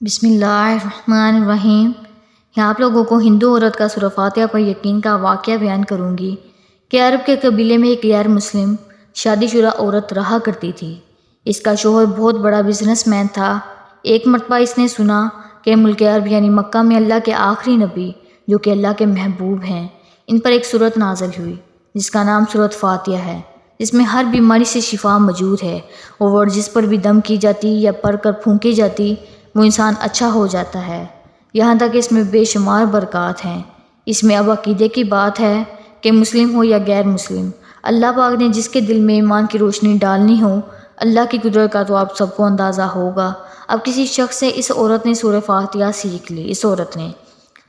بسم اللہ الرحمن الرحیم۔ یہاں آپ لوگوں کو ہندو عورت کا سورہ فاتحہ پر یقین کا واقعہ بیان کروں گی کہ عرب کے قبیلے میں ایک غیر مسلم شادی شدہ عورت رہا کرتی تھی۔ اس کا شوہر بہت بڑا بزنس مین تھا۔ ایک مرتبہ اس نے سنا کہ ملک عرب یعنی مکہ میں اللہ کے آخری نبی جو کہ اللہ کے محبوب ہیں، ان پر ایک سورت نازل ہوئی جس کا نام سورت فاتحہ ہے، جس میں ہر بیماری سے شفا موجود ہے اور جس پر بھی دم کی جاتی یا پڑھ کر پھونکی جاتی وہ انسان اچھا ہو جاتا ہے۔ یہاں تک کہ اس میں بے شمار برکات ہیں۔ اس میں اب عقیدے کی بات ہے کہ مسلم ہو یا غیر مسلم، اللہ پاک نے جس کے دل میں ایمان کی روشنی ڈالنی ہو، اللہ کی قدرت کا تو آپ سب کو اندازہ ہوگا۔ اب کسی شخص سے اس عورت نے سورہ فاتحہ سیکھ لی، اس عورت نے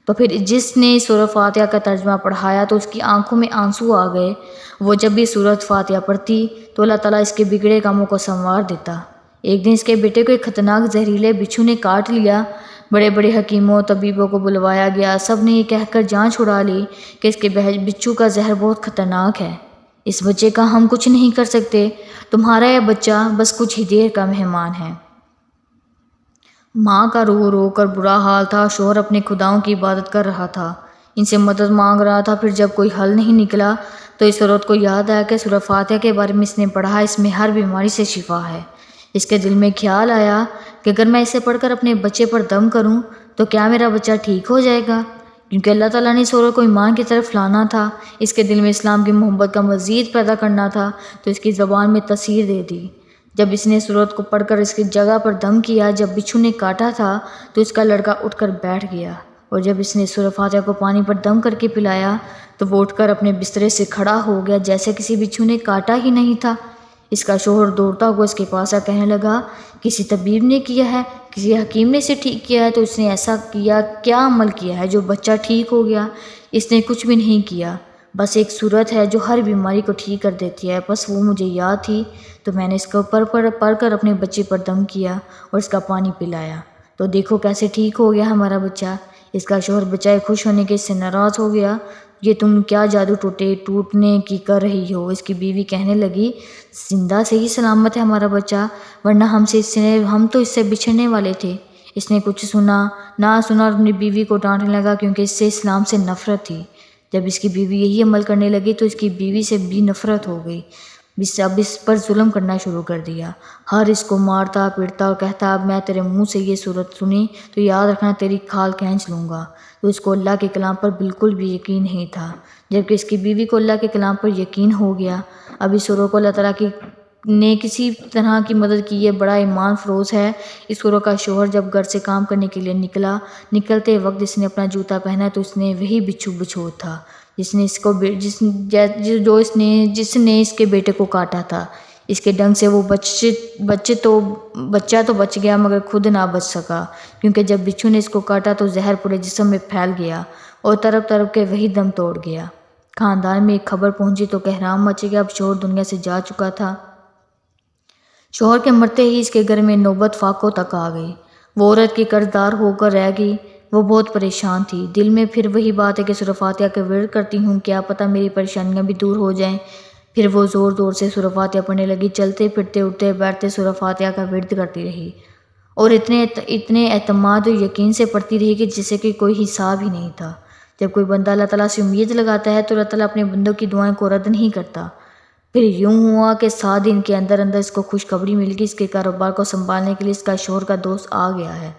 تو پھر جس نے سورہ فاتحہ کا ترجمہ پڑھایا تو اس کی آنکھوں میں آنسو آ گئے۔ وہ جب بھی سورۃ فاتحہ پڑھتی تو اللہ تعالیٰ اس کے بگڑے کاموں کو سنوار دیتا۔ ایک دن اس کے بیٹے کو ایک خطرناک زہریلے بچھو نے کاٹ لیا۔ بڑے بڑے حکیموں طبیبوں کو بلوایا گیا، سب نے یہ کہہ کر جان چھڑا لی کہ اس کے بچو کا زہر بہت خطرناک ہے، اس بچے کا ہم کچھ نہیں کر سکتے، تمہارا یہ بچہ بس کچھ ہی دیر کا مہمان ہے۔ ماں کا رو رو کر برا حال تھا، شوہر اپنے خداؤں کی عبادت کر رہا تھا، ان سے مدد مانگ رہا تھا۔ پھر جب کوئی حل نہیں نکلا تو اس عورت کو یاد آیا کہ سورہ فاتحہ کے بارے میں اس نے پڑھا، اس میں ہر بیماری سے شفا ہے۔ اس کے دل میں خیال آیا کہ اگر میں اسے پڑھ کر اپنے بچے پر دم کروں تو کیا میرا بچہ ٹھیک ہو جائے گا، کیونکہ اللہ تعالیٰ نے اس عورت کو ایمان کی طرف لانا تھا، اس کے دل میں اسلام کی محبت کا مزید پیدا کرنا تھا، تو اس کی زبان میں تاثیر دے دی۔ جب اس نے سورت کو پڑھ کر اس کی جگہ پر دم کیا، جب بچھو نے کاٹا تھا تو اس کا لڑکا اٹھ کر بیٹھ گیا، اور جب اس نے سورہ فاتحہ کو پانی پر دم کر کے پلایا تو وہ اٹھ کر اپنے بسترے سے کھڑا ہو گیا جیسے کسی بچھو نے کاٹا ہی نہیں تھا۔ اس کا شوہر دوڑتا ہوا اس کے پاس کہنے لگا، کسی طبیب نے کیا ہے، کسی حکیم نے اسے ٹھیک کیا ہے، تو اس نے ایسا کیا عمل کیا ہے جو بچہ ٹھیک ہو گیا؟ اس نے کچھ بھی نہیں کیا، بس ایک صورت ہے جو ہر بیماری کو ٹھیک کر دیتی ہے، بس وہ مجھے یاد تھی تو میں نے اس کو پڑھ کر اپنے بچے پر دم کیا اور اس کا پانی پلایا، تو دیکھو کیسے ٹھیک ہو گیا ہمارا بچہ۔ اس کا شوہر بچائے خوش ہونے کے اس سے ناراض ہو گیا، یہ تم کیا جادو ٹوٹنے کی کر رہی ہو؟ اس کی بیوی کہنے لگی، زندہ سے ہی سلامت ہے ہمارا بچہ، ورنہ ہم تو اس سے بچھڑنے والے تھے۔ اس نے کچھ نہ سنا اور اپنی بیوی کو ڈانٹنے لگا کیونکہ اس سے اسلام سے نفرت تھی۔ جب اس کی بیوی یہی عمل کرنے لگی تو اس کی بیوی سے بھی نفرت ہو گئی، اب اس پر ظلم کرنا شروع کر دیا، ہر اس کو مارتا پیٹتا اور کہتا، اب میں تیرے منہ سے یہ صورت سنی تو یاد رکھنا تیری کھال کھینچ لوں گا۔ تو اس کو اللہ کے کلام پر بالکل بھی یقین نہیں تھا، جبکہ اس کی بیوی کو اللہ کے کلام پر یقین ہو گیا۔ اب اس عورت کو اللہ تعالیٰ نے کسی طرح کی مدد کی، یہ بڑا ایمان فروز ہے۔ اس عورت کا شوہر جب گھر سے کام کرنے کے لیے نکلتے وقت اس نے اپنا جوتا پہنا تو اس نے وہی بچھو تھا جس نے اس کے بیٹے کو کاٹا تھا۔ اس کے ڈنگ سے وہ بچہ تو بچ گیا مگر خود نہ بچ سکا، کیونکہ جب بچھو نے اس کو کاٹا تو زہر پورے جسم میں پھیل گیا اور طرف کے وہی دم توڑ گیا۔ خاندان میں ایک خبر پہنچی تو کہرام مچ گیا، اب شوہر دنیا سے جا چکا تھا۔ شوہر کے مرتے ہی اس کے گھر میں نوبت فاقوں تک آ گئی، وہ عورت کی قرض دار ہو کر رہ گئی، وہ بہت پریشان تھی، دل میں پھر وہی بات ہے کہ سورہ فاتحہ کا ورد کرتی ہوں، کیا پتہ میری پریشانیاں بھی دور ہو جائیں۔ پھر وہ زور سے سورہ فاتحہ پڑھنے لگی، چلتے پھرتے اٹھتے بیٹھتے سورہ فاتحہ کا ورد کرتی رہی، اور اتنے اعتماد و یقین سے پڑھتی رہی کہ جسے کہ کوئی حساب ہی نہیں تھا۔ جب کوئی بندہ اللہ تعالیٰ سے امید لگاتا ہے تو اللہ تعالیٰ اپنے بندوں کی دعائیں کو رد نہیں کرتا۔ پھر یوں ہوا کہ 7 دن کے اندر اس کو خوشخبری مل گئی، اس کے کاروبار کو سنبھالنے کے لیے اس کا شوہر کا دوست آ گیا ہے۔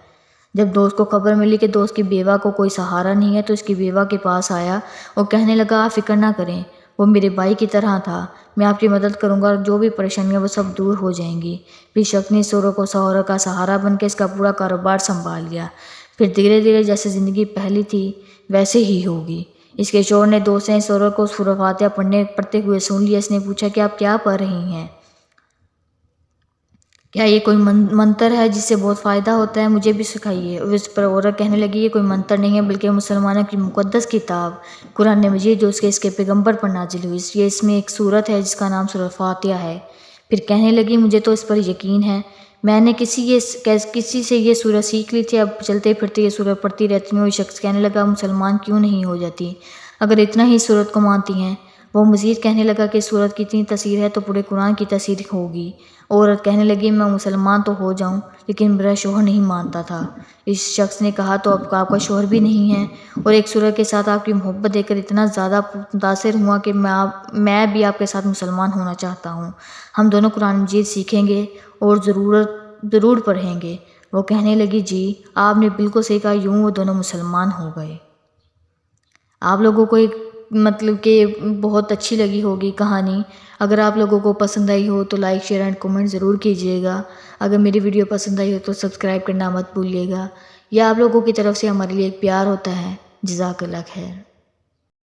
جب دوست کو خبر ملی کہ دوست کی بیوہ کو کوئی سہارا نہیں ہے تو اس کی بیوہ کے پاس آیا اور کہنے لگا، آپ فکر نہ کریں، وہ میرے بھائی کی طرح تھا، میں آپ کی مدد کروں گا اور جو بھی پریشانیاں وہ سب دور ہو جائیں گی۔ پھر شخص نے اس عورت کو شوہر کا سہارا بن کے اس کا پورا کاروبار سنبھال لیا۔ پھر دھیرے دھیرے جیسے زندگی پہلی تھی ویسے ہی ہوگی۔ اس کے شوہر نے دوست نے اس عورت کو سورہ فاتحہ پڑھتے ہوئے سن لیا۔ اس نے پوچھا کہ آپ کیا پڑھ رہی ہیں؟ کیا یہ کوئی منتر ہے جس سے بہت فائدہ ہوتا ہے؟ مجھے بھی سکھائیے۔ اس پر عورت کہنے لگی، یہ کوئی منتر نہیں ہے بلکہ مسلمانوں کی مقدس کتاب قرآن مجید جو اس کے پیغمبر پر نازل ہوئی، اس میں ایک سورت ہے جس کا نام سورہ فاتحہ ہے۔ پھر کہنے لگی، مجھے تو اس پر یقین ہے، میں نے کسی سے یہ سورت سیکھ لی تھی، اب چلتے پھرتے یہ سورت پڑھتی رہتی ہوں۔ یہ شخص کہنے لگا، مسلمان کیوں نہیں ہو جاتی اگر اتنا ہی سورت کو مانتی ہیں؟ وہ مزید کہنے لگا کہ سورت کی اتنی تاثیر ہے تو پورے قرآن کی تاثیر ہوگی۔ عورت کہنے لگی میں مسلمان تو ہو جاؤں لیکن میرا شوہر نہیں مانتا تھا۔ اس شخص نے کہا تو اب آپ کا شوہر بھی نہیں ہے، اور ایک سورت کے ساتھ آپ کی محبت دیکھ کر اتنا زیادہ متاثر ہوا کہ میں بھی آپ کے ساتھ مسلمان ہونا چاہتا ہوں۔ ہم دونوں قرآن مجید سیکھیں گے اور ضرور پڑھیں گے۔ وہ کہنے لگی جی آپ نے بالکل صحیح کہا، یوں وہ دونوں مسلمان ہو گئے۔ آپ لوگوں کو ایک مطلب کہ بہت اچھی لگی ہوگی کہانی۔ اگر آپ لوگوں کو پسند آئی ہو تو لائک شیئر اینڈ کمنٹ ضرور کیجیے گا۔ اگر میری ویڈیو پسند آئی ہو تو سبسکرائب کرنا مت بھولیے گا۔ یہ آپ لوگوں کی طرف سے ہمارے لیے ایک پیار ہوتا ہے۔ جزاک اللہ خیر۔